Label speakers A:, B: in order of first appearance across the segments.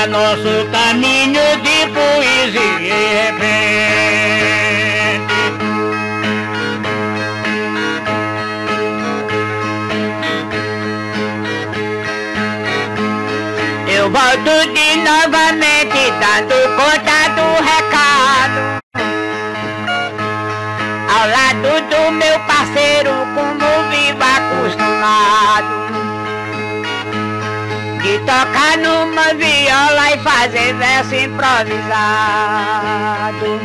A: agrada nosso caminho de poesia e repente. Eu volto de novamente dando conta do recado, ao lado do meu parceiro como vivo acostumado, de tocar numa viola e fazer verso improvisado.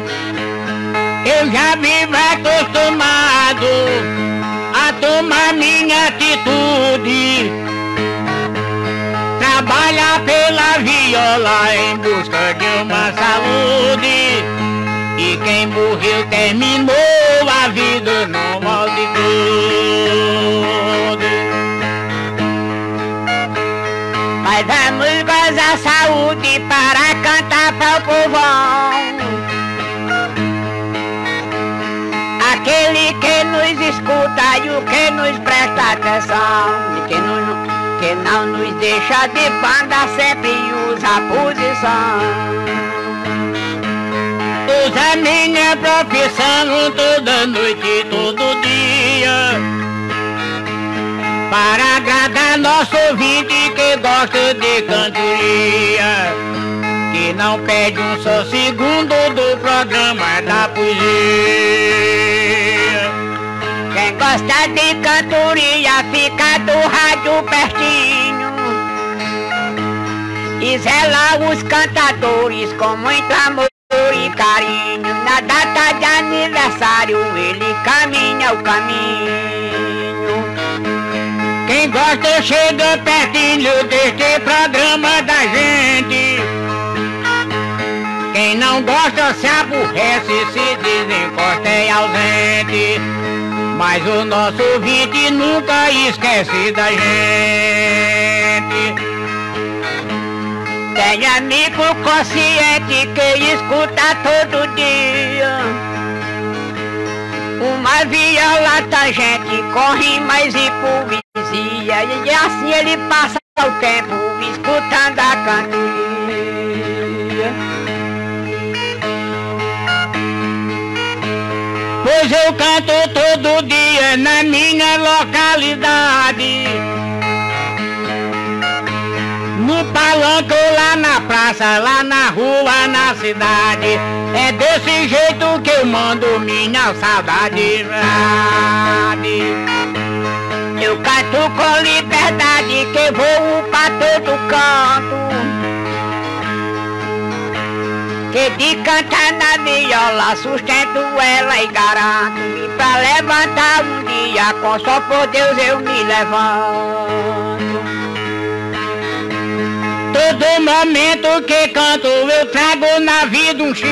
A: Eu já vivo acostumado a tomar minha atitude, trabalhar pela viola em busca de uma saúde. E quem morreu terminou a vida no molde todo. Mas vamos gozar saúde para cantar para o povão, aquele que nos escuta e o que nos presta atenção, e que não nos deixa de banda, sempre usa a posição. Usa minha profissão toda noite, todo dia, para agradar nosso ouvinte que gosta de cantoria, que não perde um só segundo do programa da poesia. Quem gosta de cantoria fica do rádio pertinho e zela os cantadores com muito amor e carinho. Na data de aniversário ele caminha o caminho. Quem gosta chega pertinho deste programa da gente. Quem não gosta se aborrece, se desencosta e ausente. Mas o nosso ouvinte nunca esquece da gente. Tem amigo consciente que escuta todo dia uma viola tangente com rimas e poesia, e assim ele passa o tempo escutando a cantoria. Pois eu canto todo dia na minha localidade, no palanque ou lá na praça, lá na rua, na cidade. É desse jeito que eu mando minha saudade. Eu canto com liberdade, que vou pra todo canto, que de cantar na viola sustento ela e garanto. E pra levantar um dia, com só por Deus eu me levanto. Todo momento que canto eu trago na vida um X.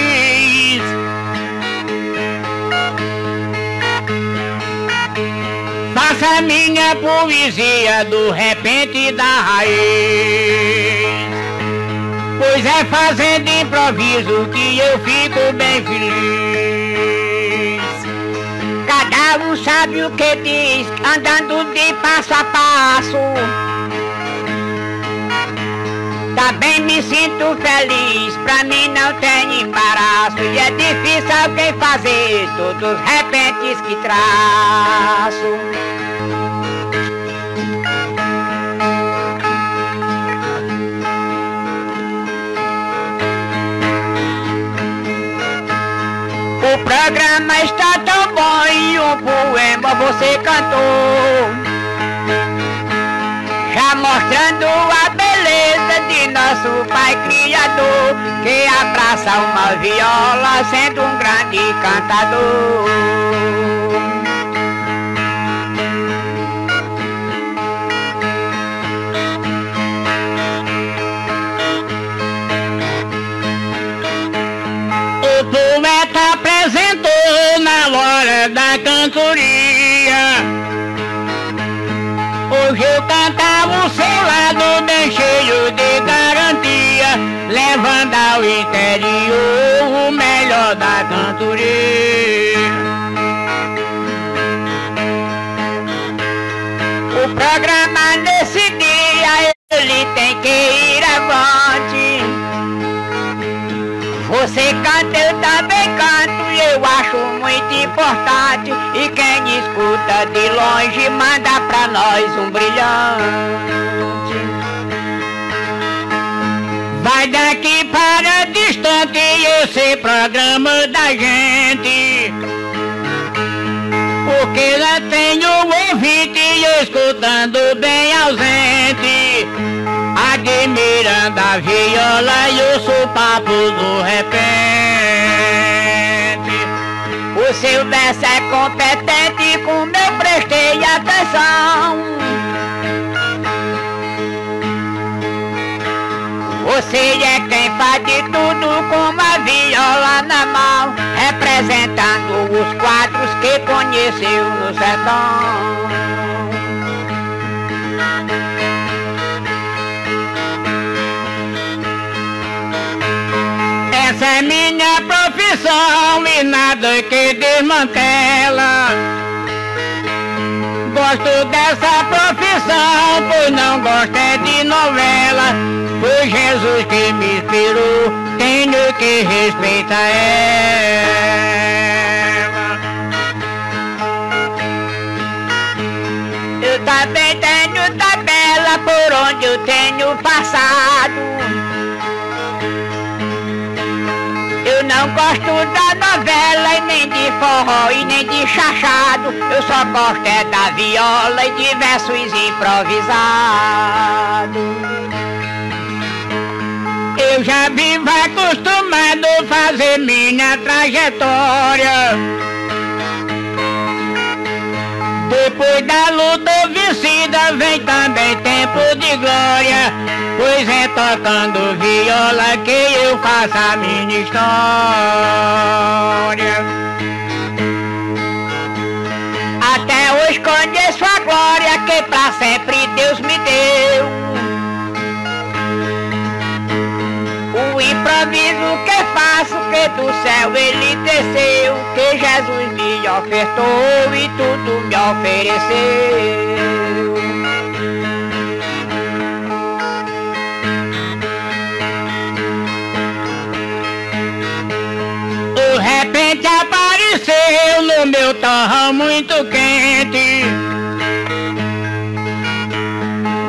A: Faça minha poesia do repente da raiz, pois é fazendo improviso que eu fico bem feliz. Cada um sabe o que diz, andando de passo a passo. Também me sinto feliz, pra mim não tem embaraço. E é difícil alguém fazer todos os repentes que traço. O programa está tão bom e um poema você cantou, já mostrando a beleza de nosso Pai Criador, que abraça uma viola sendo um grande cantador. O poeta apresentou na hora da cantoria. Hoje eu cantava o seu lado bem cheio de garantia, levando ao interior o melhor da cantoria. O programa nesse dia ele tem que ir avante, brilhante, e quem escuta de longe manda pra nós um brilhante. Vai daqui para distante esse programa da gente, porque lá tenho ouvinte escutando bem ausente, admirando a viola e o sopapo do repente. O seu verso é competente, como eu prestei atenção. Você é quem faz de tudo com a viola na mão, representando os quadros que conheceu no sertão. Essa é minha profissão e nada que desmantela. Gosto dessa profissão, pois não gosto é de novela. Foi Jesus que me inspirou, tenho que respeitar ela. Eu também tenho tabela por onde eu tenho passado. Eu não gosto da novela e nem de forró e nem de chachado. Eu só gosto é da viola e de versos improvisados. Eu já vivo acostumado a fazer minha trajetória. Depois da luta vencida vem também tempo de glória, pois é tocando viola que eu faço a minha história. Até hoje conheço a glória que pra sempre Deus me deu. O improviso que faço, que do céu ele desceu, que Jesus me ofertou e tudo me ofereceu. De repente apareceu no meu torrão muito quente.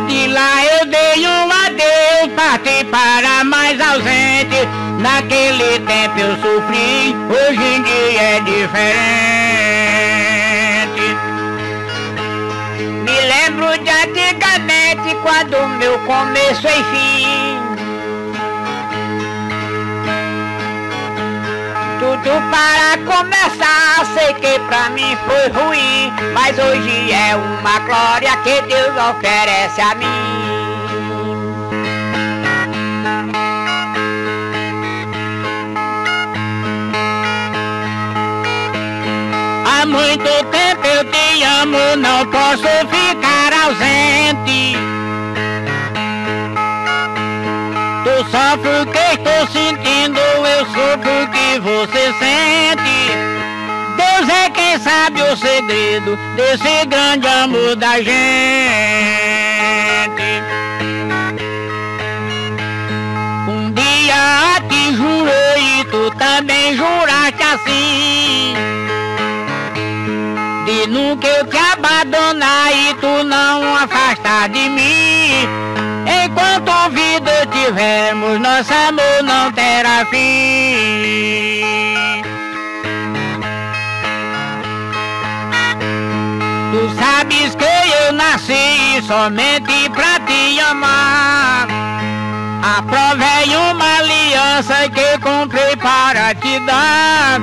A: De lá eu dei um adeus, parti para mais ausente. Naquele tempo eu sofri, hoje em dia é diferente. Me lembro de antigamente, quando o meu começo e fim. Tudo para começar, sei que pra mim foi ruim, mas hoje é uma glória que Deus oferece a mim. Há muito tempo eu te amo, não posso ficar ausente. Tu sofre o que estou sentindo, eu sofro o que você sente. Deus é quem sabe o segredo desse grande amor da gente. Um dia te jurei e tu também juraste assim, de nunca eu te abandonar e tu não afastar de mim. Enquanto vida tivermos, nosso amor não terá fim. Tu sabes que eu nasci somente pra te amar. Aprovei uma aliança que comprei para te dar.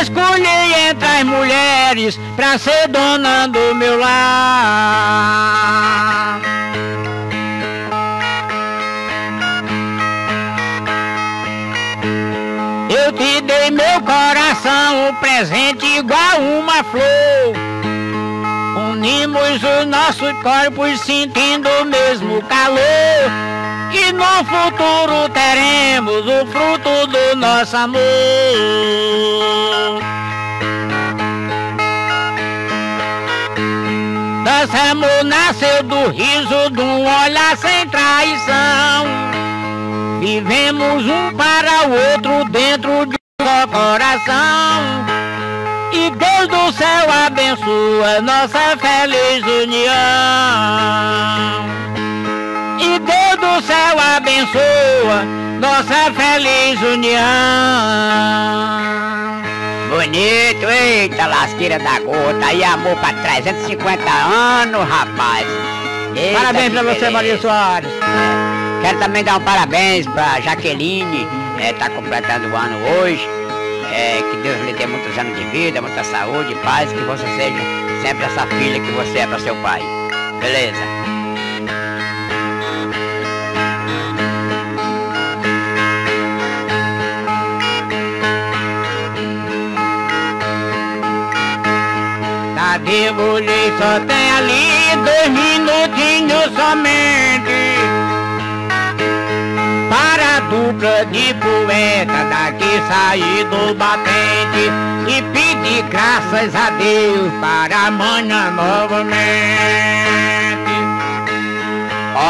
A: Escolhi entre as mulheres pra ser dona do meu lar. Eu te dei meu coração, um presente igual uma flor. Unimos os nossos corpos sentindo o mesmo calor. E no futuro teremos o fruto do nosso amor. Nosso amor nasceu do riso de um olhar sem traição. Vivemos um para o outro dentro de um só coração. E Deus do céu abençoa nossa feliz união. E Deus do céu abençoa nossa feliz união. Bonito, eita, lasqueira da gota. Aí amor pra 350 anos, rapaz. Eita, parabéns pra você, Maria Soares. Quero também dar um parabéns pra Jaqueline, tá completando o ano hoje. Que Deus lhe dê muitos anos de vida, muita saúde, paz, que você seja sempre essa filha que você é para seu pai. Beleza? Tá de mulher, só tem ali 2 minutinhos somente para a dupla de poeta daqui sair do batente e pedir graças a Deus para amanhã novamente.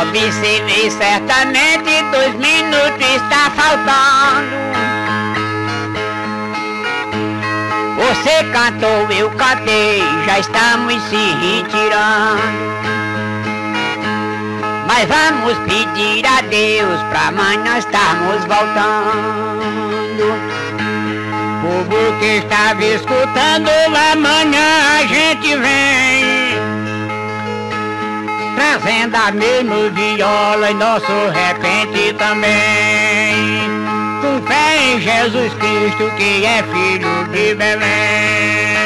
A: Observei certamente 2 minutos está faltando. Você cantou, eu cantei, já estamos se retirando. Mas vamos pedir a Deus pra amanhã estarmos voltando. Povo que estava escutando, amanhã a gente vem trazendo a mesma viola e nosso repente também, com fé em Jesus Cristo que é filho de Belém.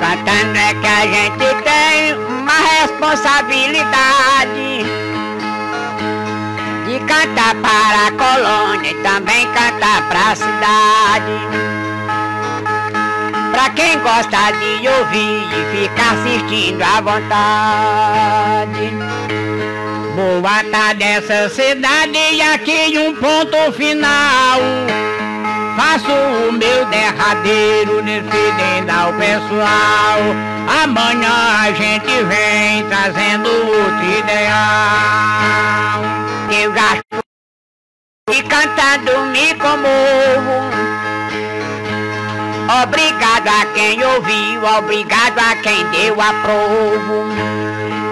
A: Cantando é que a gente tem uma responsabilidade de cantar para a colônia e também cantar para a cidade. Pra quem gosta de ouvir e ficar assistindo à vontade. Boa tarde essa cidade e aqui um ponto final. Faço o meu derradeiro despedindo ao pessoal. Amanhã a gente vem trazendo outro ideal. Eu já estou e cantando me comovo. Obrigado a quem ouviu, obrigado a quem deu aprovo.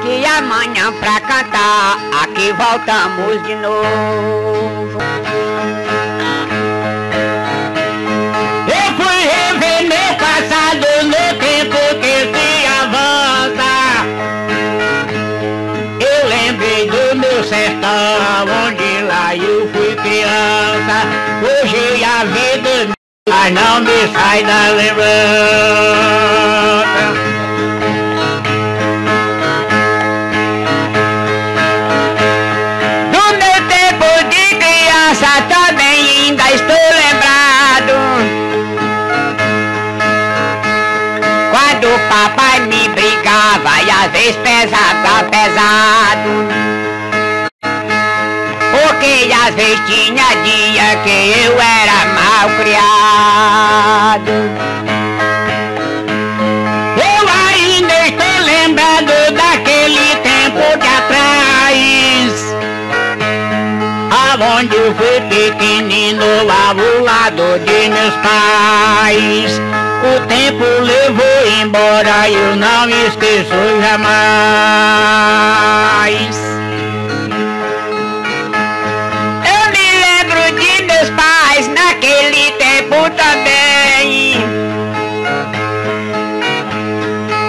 A: Que amanhã pra cantar aqui voltamos de novo. Meu passado no tempo que se avança, eu lembrei do meu sertão, onde lá eu fui criança. Hoje a vida mas não me sai da lembrança. Do meu tempo de criança também ainda estou lembrado. Quando o papai me brigava e às vezes pesava pesado. Porque às vezes tinha dia que eu era mal criado. Eu ainda estou lembrado daquele tempo de atrás, aonde eu fui pequenino ao lado de meus pais. O tempo levou embora, eu não esqueço jamais. Eu me lembro de meus pais naquele tempo também,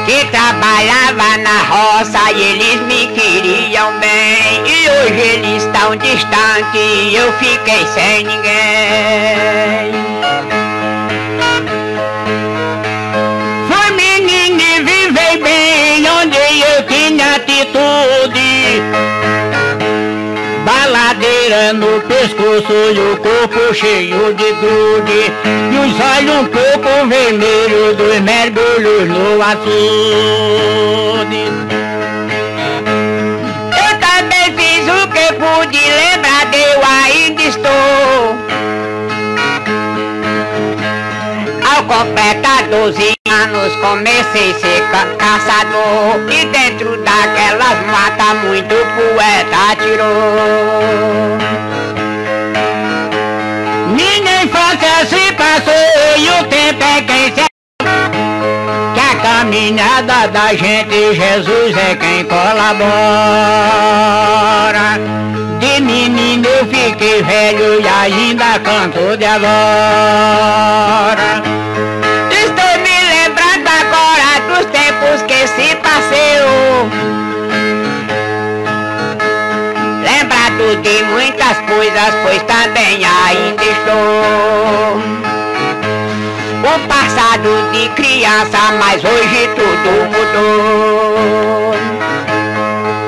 A: que trabalhava na roça e eles me queriam bem. E hoje eles estão distantes e eu fiquei sem ninguém. Eu tinha atitude, baladeira no pescoço e o corpo cheio de grude, e os olhos um pouco vermelhos dos mergulhos no açude. Eu também fiz o que pude, lembrar eu ainda estou. Ao completar 12 anos comecei a ser caçador, e dentro daquelas matas muito poeta atirou. Minha infância se passou e o tempo é quem se... caminhada da gente, Jesus é quem colabora. De menino eu fiquei velho e ainda canto de agora. Estou me lembrando agora dos tempos que se passeou, lembrado de muitas coisas, pois também ainda estou. O passado de criança, mas hoje tudo mudou.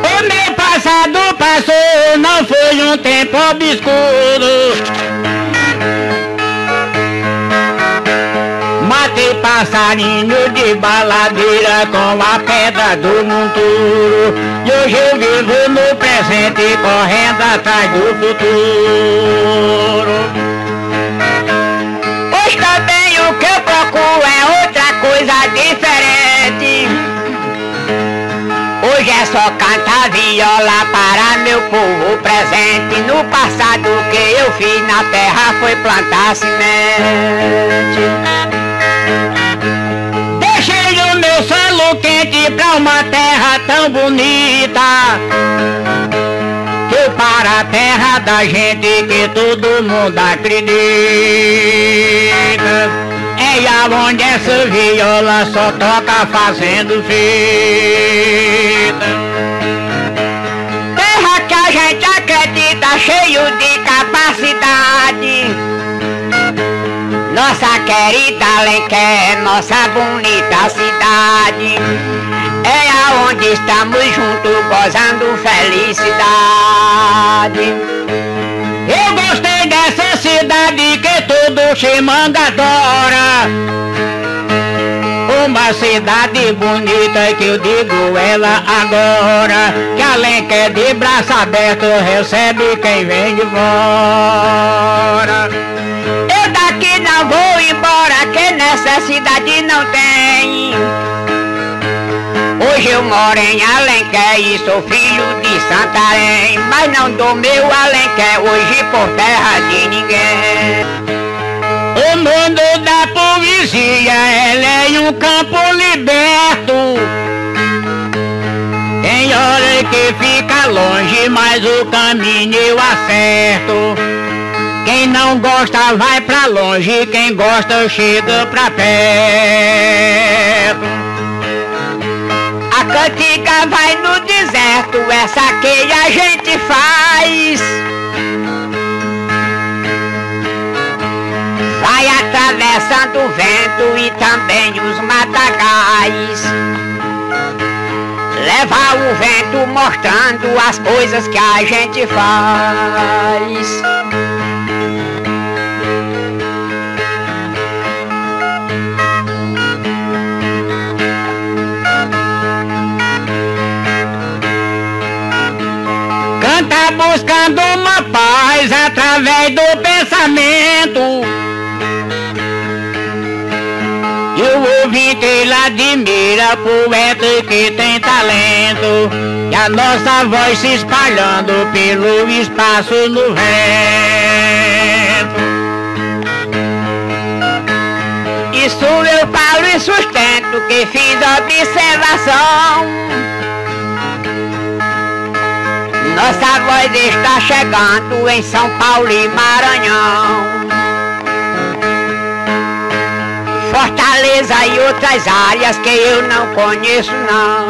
A: O meu passado passou, não foi um tempo obscuro. Matei passarinho de baladeira com a pedra do monturo. E hoje eu vivo no presente, correndo atrás do futuro. Hoje também o que eu procuro é outra coisa diferente. Hoje é só cantar viola para meu povo presente. No passado o que eu fiz na terra foi plantar semente. Deixei o meu solo quente pra uma terra tão bonita, para a terra da gente que todo mundo acredita. É aonde essa viola só toca fazendo fita. Terra que a gente acredita, cheio de capacidade. Nossa querida Alenquer, nossa bonita cidade. É aonde estamos juntos, gozando felicidade. Eu gostei dessa cidade que todo Chimanga adora. Uma cidade bonita que eu digo ela agora, que Alenquer de braço aberto recebe quem vem de fora. Eu daqui não vou embora, que nessa cidade não tem. Hoje eu moro em Alenquer e sou filho de Santarém, mas não dou meu Alenquer hoje por terra de ninguém. O mundo da poesia, ela é um campo liberto. Tem hora que fica longe, mas o caminho eu acerto. Quem não gosta vai pra longe, quem gosta chega pra perto. A cantiga vai no deserto, essa que a gente faz. Vai atravessando o vento e também os matagais. Leva o vento mostrando as coisas que a gente faz. Canta buscando uma paz através do pensamento. E o ouvinte ele admira poeta que tem talento. E a nossa voz se espalhando pelo espaço no vento. Isso eu falo e sustento que fiz observação. Nossa voz está chegando em São Paulo e Maranhão, Fortaleza e outras áreas que eu não conheço não.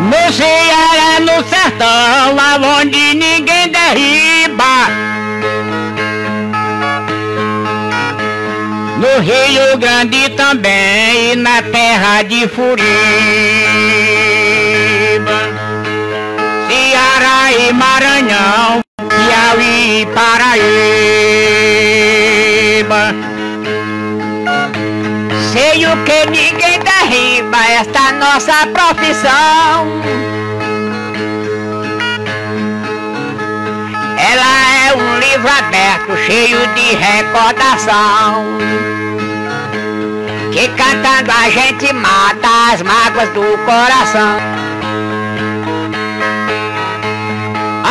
A: No Ceará, no sertão, aonde ninguém derriba. No Rio Grande também e na terra de Furiba, Ceará e Maranhão, Piauí e Paraíba. Sei o que ninguém derriba, esta nossa profissão. Ela é um livro aberto, cheio de recordação, que cantando a gente mata as mágoas do coração.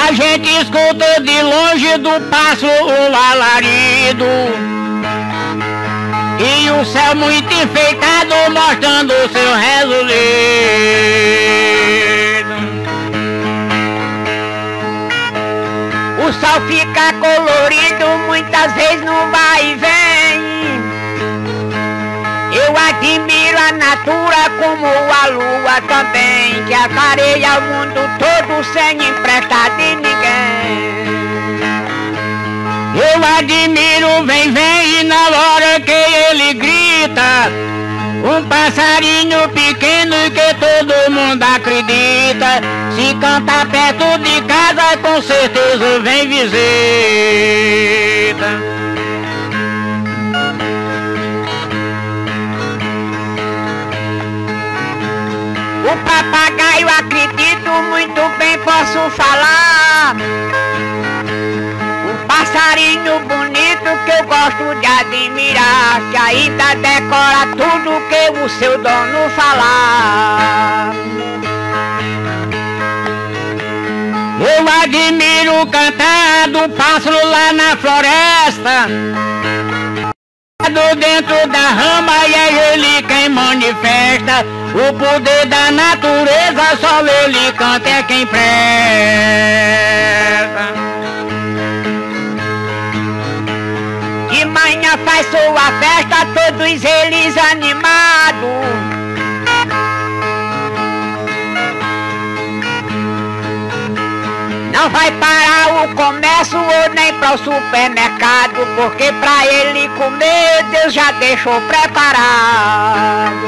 A: A gente escuta de longe do passo o alarido e o céu muito enfeitado mostrando o seu rezo lindo. O sol fica colorido, muitas vezes não vai e vem. Eu admiro a natura como a lua também, que aclareia o mundo todo sem emprestar de ninguém. Eu admiro vem, vem, e na hora que ele grita, um passarinho pequeno que todo mundo acredita. Se cantar perto de casa, com certeza vem visita. O papagaio acredito muito bem, posso falar. Um passarinho bonito que eu gosto de admirar, que ainda decora tudo que o seu dono falar. Eu admiro o cantar do pássaro lá na floresta, dentro da rama, e é ele quem manifesta o poder da natureza. Só ele canta, é quem presta. De manhã faz sua festa, todos eles animados. Não vai parar o comércio ou nem para o supermercado, porque para ele comer Deus já deixou preparado.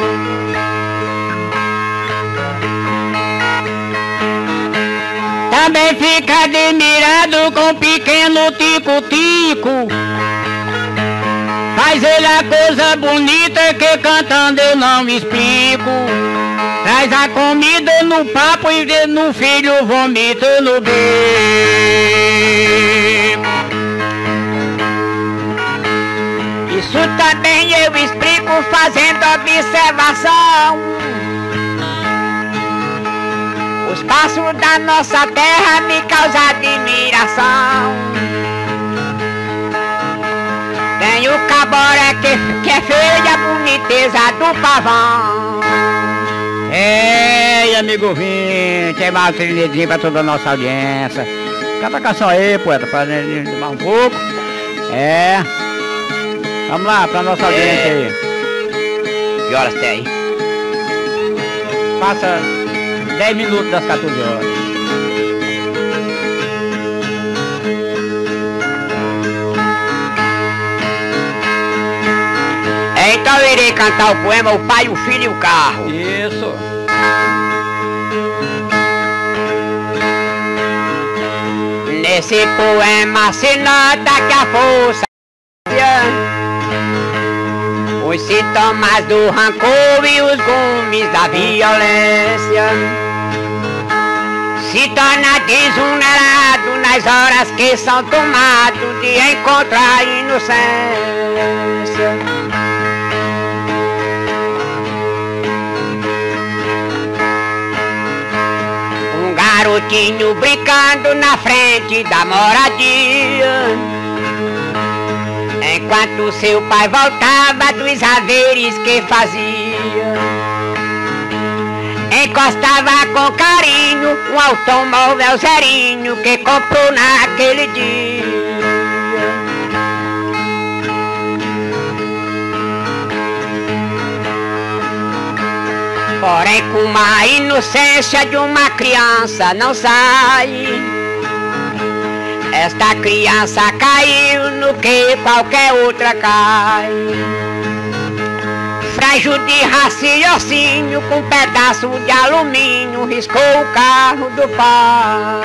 A: Também fica admirado com o pequeno tico-tico. Faz ele a coisa bonita que cantando eu não me explico. Traz a comida no papo e vê no filho vomita no bico. Isso também eu explico fazendo observação. Os passos da nossa terra me causam admiração. Tem o caboré que é feia a boniteza do pavão. Ei, amigo ouvinte, é mais trilhadinho pra toda a nossa audiência. Canta a canção aí, poeta, pra gente animar um pouco. É. Vamos lá, pra nossa audiência aí. Que horas tem aí? Passa 10 minutos das 14 horas. Então eu irei cantar o poema O Pai, o Filho e o Carro. Isso. Nesse poema se nota que a força, os sintomas do rancor e os gumes da violência, se torna desvulnerado nas horas que são tomados de encontrar inocência. Garotinho brincando na frente da moradia, enquanto seu pai voltava dos haveres que fazia, encostava com carinho um automóvel zerinho que comprou naquele dia. Porém, com a inocência de uma criança não sai. Esta criança caiu no que qualquer outra cai. Frágil de raciocínio, com um pedaço de alumínio, riscou o carro do pai.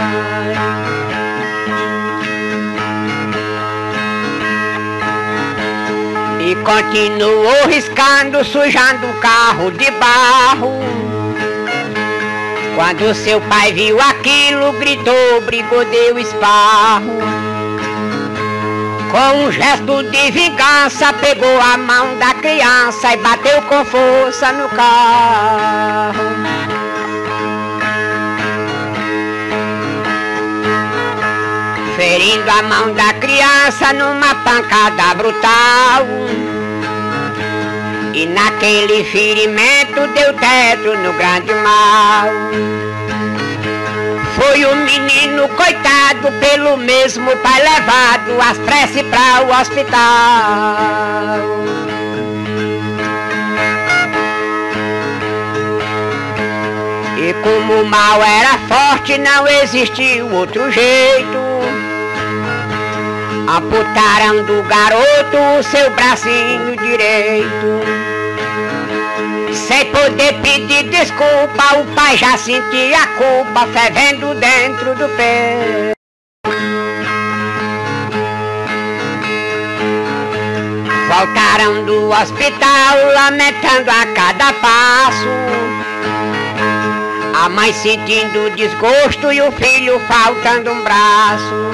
A: E continuou riscando, sujando o carro de barro. Quando seu pai viu aquilo, gritou, brigou, deu esparro. Com um gesto de vingança, pegou a mão da criança e bateu com força no carro. ferindo a mão da criança numa pancada brutal. E naquele ferimento deu teto no grande mal. Foi o menino coitado pelo mesmo pai levado às pressas para o hospital. E como o mal era forte, não existiu outro jeito. Amputaram do garoto o seu bracinho direito. Sem poder pedir desculpa, o pai já sentia a culpa fervendo dentro do peito. Voltaram do hospital lamentando a cada passo, a mãe sentindo desgosto e o filho faltando um braço.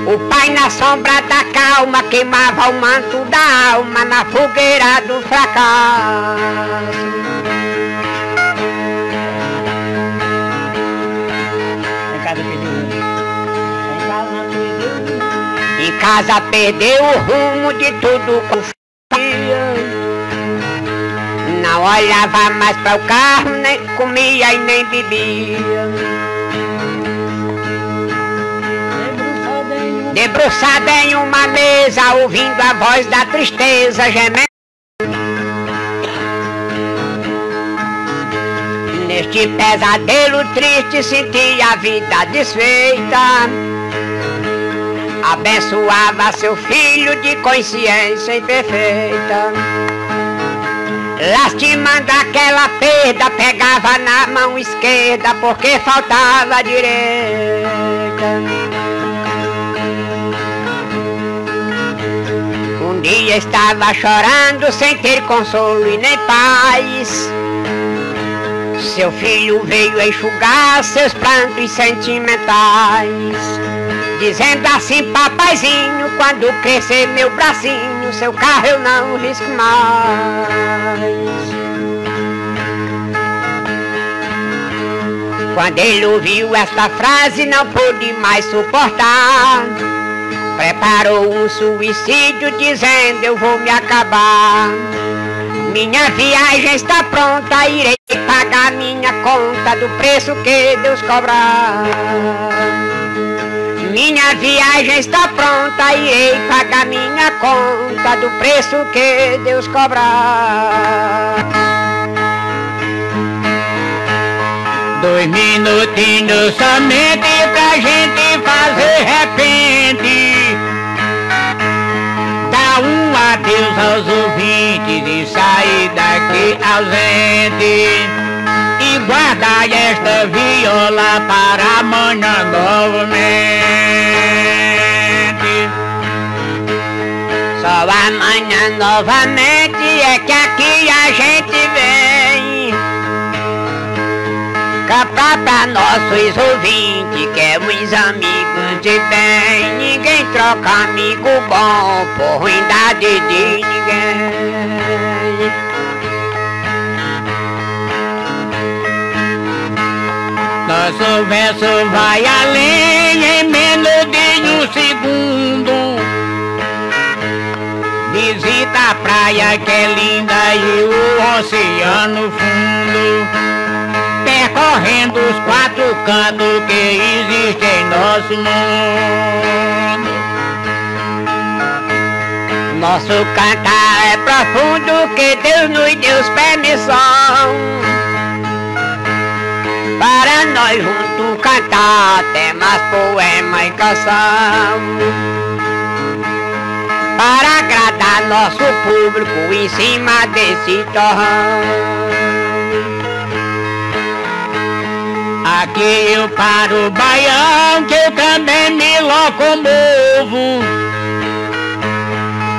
A: O pai na sombra da calma queimava o manto da alma na fogueira do fracasso. Em casa perdeu o rumo de tudo que fazia. Não olhava mais para o carro, nem comia e nem bebia. Debruçada em uma mesa, ouvindo a voz da tristeza gemendo. Neste pesadelo triste sentia a vida desfeita. Abençoava seu filho de consciência imperfeita. Lastimando aquela perda, pegava na mão esquerda porque faltava a direita. Um dia estava chorando sem ter consolo e nem paz. Seu filho veio enxugar seus prantos sentimentais, dizendo assim: papaizinho, quando crescer meu bracinho, seu carro eu não risco mais. Quando ele ouviu esta frase, não pôde mais suportar. Preparou um suicídio dizendo: eu vou me acabar. Minha viagem está pronta, irei pagar minha conta do preço que Deus cobrar. Minha viagem está pronta, irei pagar minha conta do preço que Deus cobrar. 2 minutinhos somente pra gente fazer repente. Dá um adeus aos ouvintes e sair daqui ausente. E guardar esta viola para amanhã novamente. Só amanhã novamente é que aqui a gente vem cantar pra nossos ouvintes, que é uns amigos de bem. Ninguém troca amigo bom por ruindade de ninguém. Nosso verso vai além em menos de um segundo. Visita a praia que é linda e o oceano fundo, percorrendo os 4 cantos que existem em nosso mundo. Nosso cantar é profundo, que Deus nos deu permissão para nós juntos cantar temas, poema e canção, para agradar nosso público em cima desse torrão. Aqui eu paro o baião, que eu também me locomovo.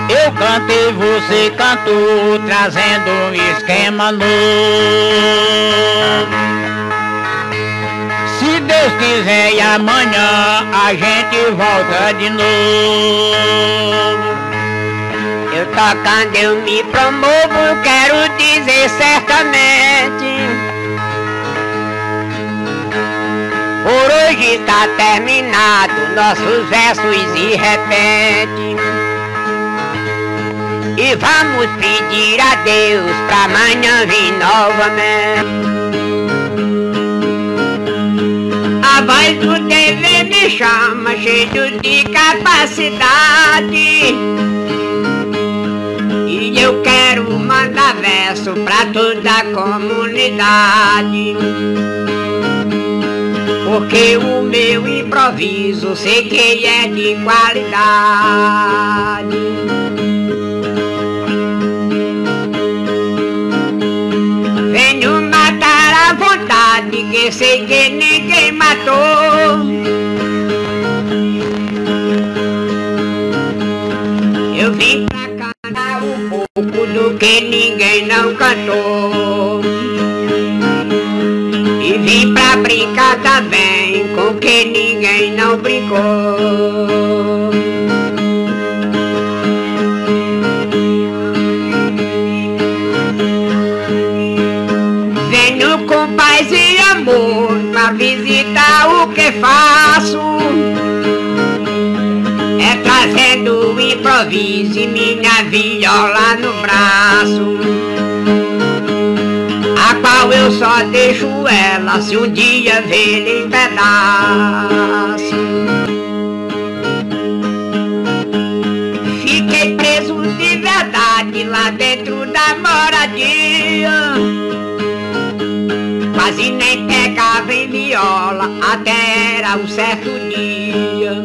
A: Eu canto e você cantou, trazendo um esquema novo. Se Deus quiser e amanhã a gente volta de novo. Eu tocando eu me promovo, eu quero dizer certamente. Por hoje hoje tá terminado nossos versos e repente. E vamos pedir a Deus pra amanhã vir novamente. A voz do TV me chama, cheio de capacidade. E eu quero mandar verso pra toda a comunidade. Porque o meu improviso sei que é de qualidade. Venho matar à vontade, que sei que ninguém matou. Eu vim pra cantar um pouco do que ninguém não cantou. E vim pra brincar também com que ninguém não brincou. Venho com paz e amor pra visitar o que faço. É trazendo o improviso e minha viola no braço, a qual eu só deixo ela se um dia ver em pedaço. Fiquei preso de verdade lá dentro da moradia. Quase nem pegava em viola, até era um certo dia,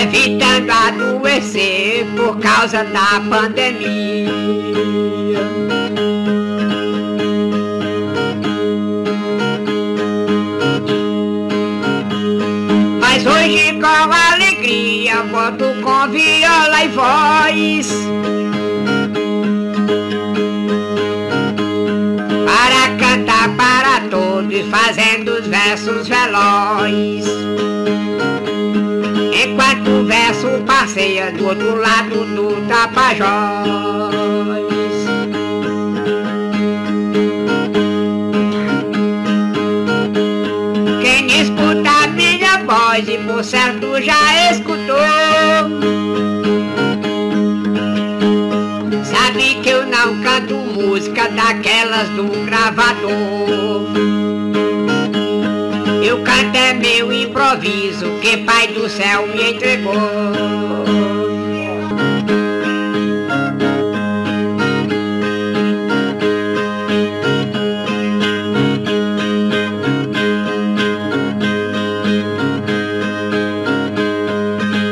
A: evitando adoecer por causa da pandemia. Mas hoje com alegria volto com viola e voz para cantar para todos, fazendo os versos velozes. Enquanto o verso passeia do outro lado do Tapajós. Quem escuta a minha voz e por certo já escutou, sabe que eu não canto música daquelas do gravador. Eu canto é meu improviso que Pai do Céu me entregou.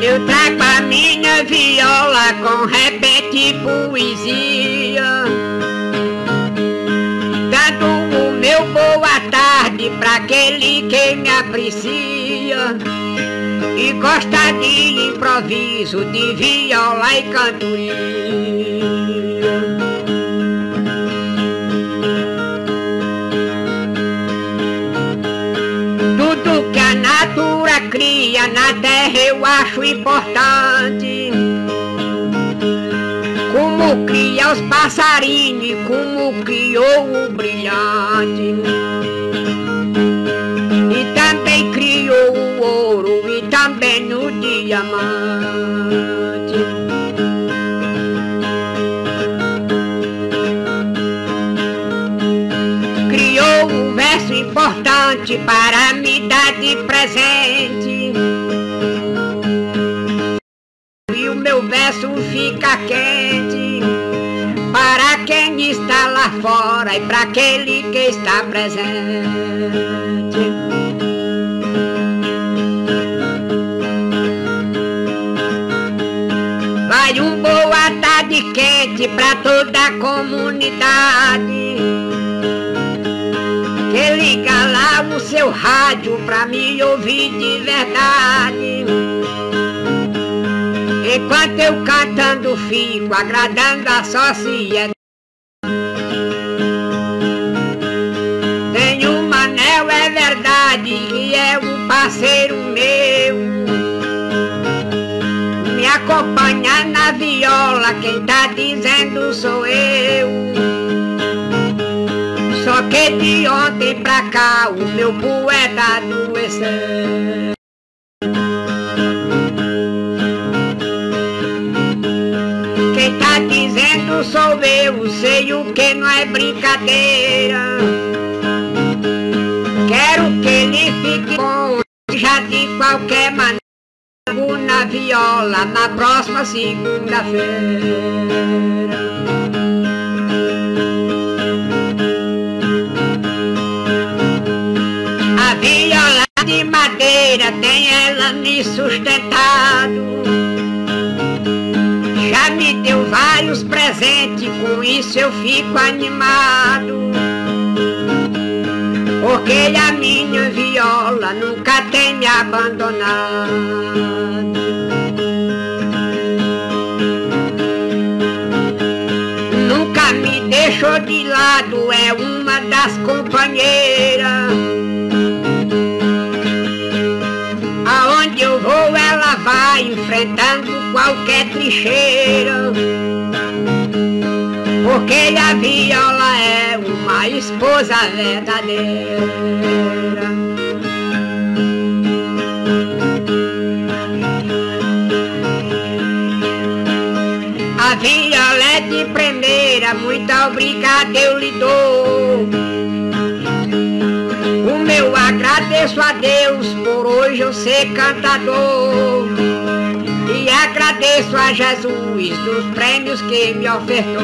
A: Eu trago a minha viola com repente e poesia, dando o meu boa tarde pra aquele que me aprecia e gosta de improviso, de viola e cantoria. Tudo que a natura cria na terra eu acho importante, como cria os passarinhos e como criou o brilhante. E também criou o ouro e também o diamante. Criou um verso importante para me dar de presente, e o meu verso fica quente para quem está lá fora e para aquele que está presente. Vai um boa tarde quente para toda a comunidade, que liga lá o seu rádio pra me ouvir de verdade. Enquanto eu cantando fico agradando a sociedade. Tem um Manel, é verdade, que é um parceiro meu, me acompanha na viola, quem tá dizendo sou eu. Só
B: porque de ontem pra cá o meu poeta adoeceu. Quem tá dizendo sou eu, sei o que não é brincadeira. Quero que ele fique bom, já de qualquer maneira, na viola na próxima segunda-feira. A viola de madeira tem ela me sustentado, já me deu vários presentes, com isso eu fico animado, porque a minha viola nunca tem me abandonado. Nunca me deixou de lado, é uma das companheiras. Aonde eu vou ela vai, enfrentando qualquer trincheira, porque a viola é uma esposa verdadeira. A viola é de primeira, muito obrigada eu lhe dou. O meu agradeço a Deus por hoje eu ser cantador, e agradeço a Jesus dos prêmios que me ofertou.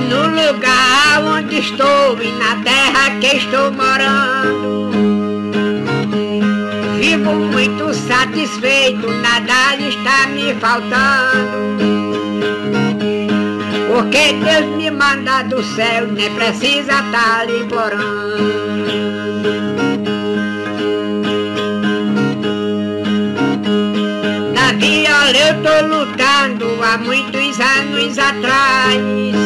B: No lugar onde estou e na terra que estou morando, vivo muito satisfeito, nada está me faltando, porque Deus me manda do céu, nem precisa estar lhe implorando. Na viola eu tô lutando há muitos anos atrás,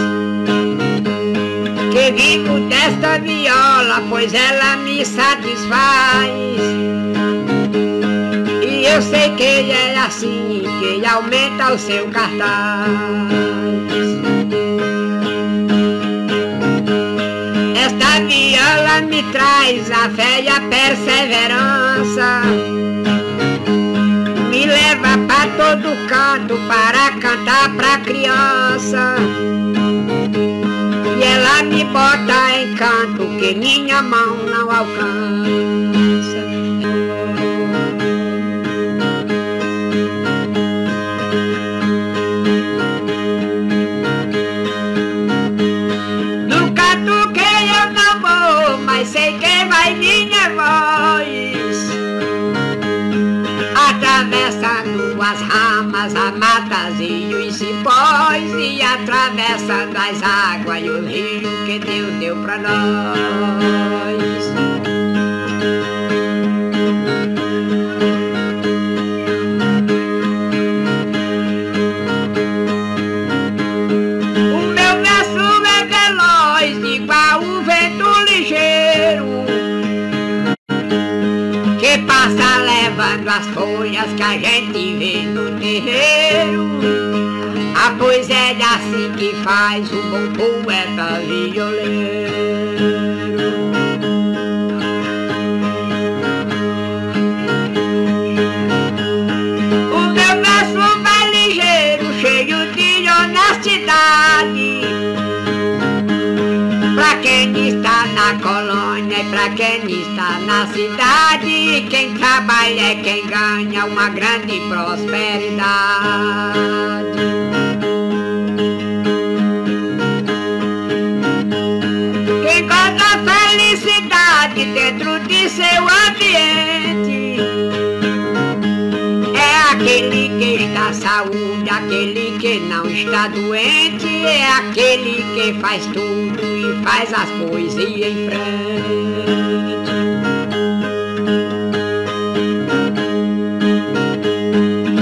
B: que vivo desta viola, pois ela me satisfaz. E eu sei que é assim que aumenta o seu cartaz. Esta viola me traz a fé e a perseverança, me leva para todo canto para cantar pra criança, e ela me bota em canto que minha mão não alcança. Sei que vai minha voz atravessando as ramas, as matas e os cipós, e atravessando as águas e o rio que Deus deu pra nós. O meu verso é veloz, igual o vento ligeiro, que passa levando as folhas que a gente vê no terreiro. Ah, pois é assim que faz o bom poeta violeiro. O meu verso vai ligeiro, cheio de honestidade, pra quem está na colônia e pra quem está na cidade. Quem trabalha é quem ganha uma grande prosperidade. Quem gosta felicidade dentro de seu ambiente é aquele que está saúde, aquele que não está doente, é aquele que faz tudo e faz as poesias em frente.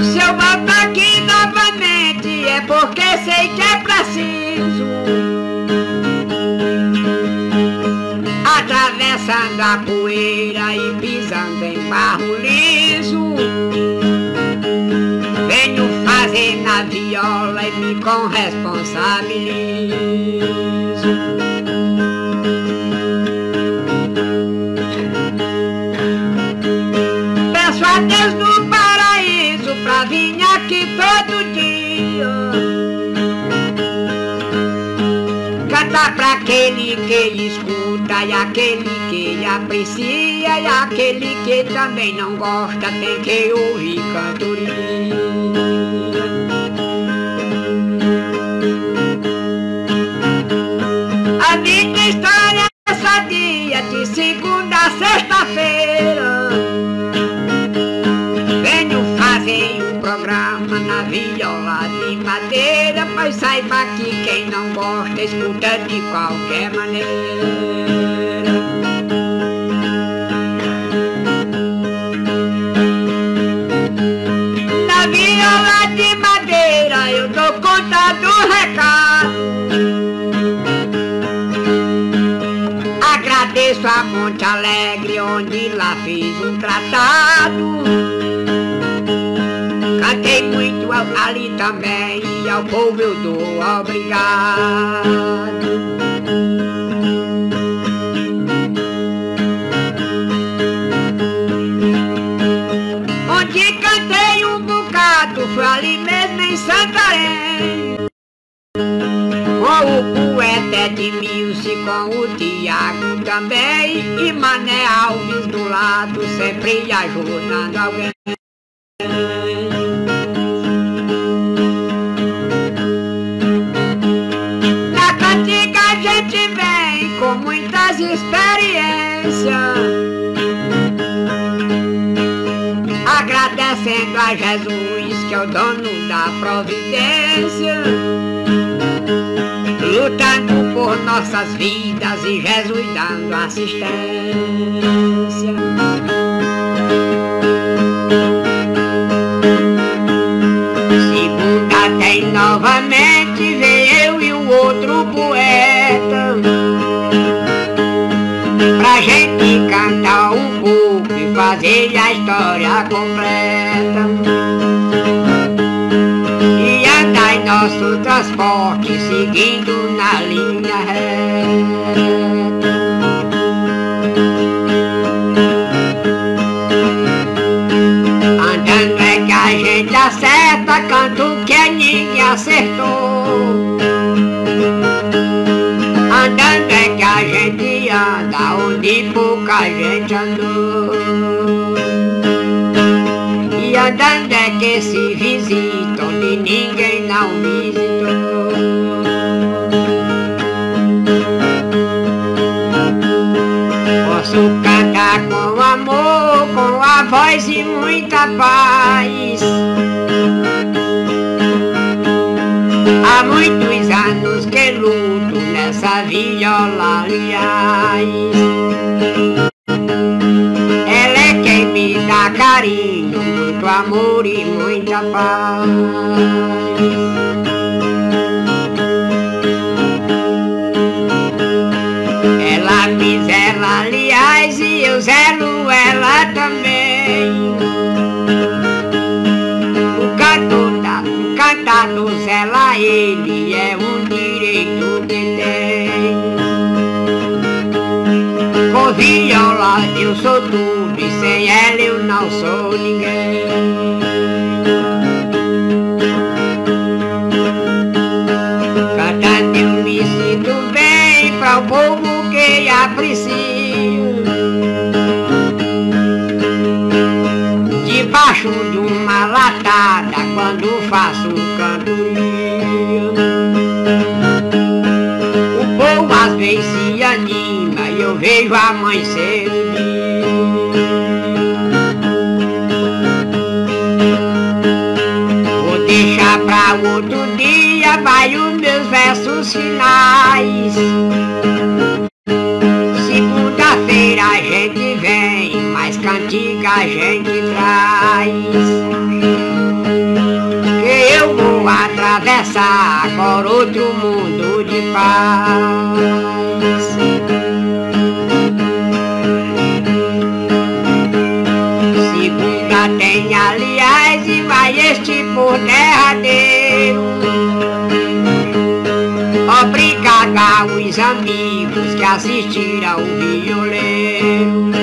B: Se eu volto aqui novamente é porque sei que é preciso, atravessando a poeira e pisando em barro liso, venho fazer na vida viola e me corresponsabilizo. Peço a Deus do paraíso pra vir aqui todo dia, cantar pra aquele que escuta e aquele que aprecia e aquele que também não gosta tem que ouvir cantoria. A minha história é sadia de segunda a sexta-feira. Venho fazer um programa na viola de madeira, pois saiba que quem não gosta escuta de qualquer maneira. Na viola de madeira eu dou conta do recado. Agradeço a Monte Alegre, onde lá fiz um tratado. Cantei muito ali também, e ao povo eu dou obrigado. Onde cantei um bocado foi ali mesmo em Santarém, com o poeta Edmilson, com o Tiago também, e Mané Alves do lado, sempre ajudando alguém. Na cantiga a gente vem com muitas experiências, agradecendo a Jesus, que é o dono da providência, lutando por nossas vidas e Jesus dando assistência. Segunda tem novamente, vem eu e o outro poeta, pra gente cantar um pouco e fazer a história completa, e andar em nosso transporte seguindo na linha reta. Andando é que a gente acerta, canto que ninguém acertou. Andando é que a gente anda onde pouca gente andou. E andando é que se visita onde ninguém não visitou. Posso cantar com amor, com a voz e muita paz. Há muitos anos que luto nessa viola, aliás. Ela é quem me dá carinho, muito amor e muita paz. Ela me zela, aliás, e eu zelo ela também. O cantar do zela ele é um direito que tem. Com viola eu sou tudo e sem ela eu não sou ninguém. Cantando eu me sinto bem para o povo que aprecio. Debaixo de uma latada quando faço cantoria, o povo às vezes se anima e eu vejo amanhecer o dia. Vou deixar pra outro dia, vai os meus versos finais. Segunda-feira a gente vem, mais cantiga a gente traz. Que eu vou atravessar agora outro mundo de paz. Segunda tem aliás e vai este por 10 derradeiro. Obrigado aos amigos que assistiram ao violeiro.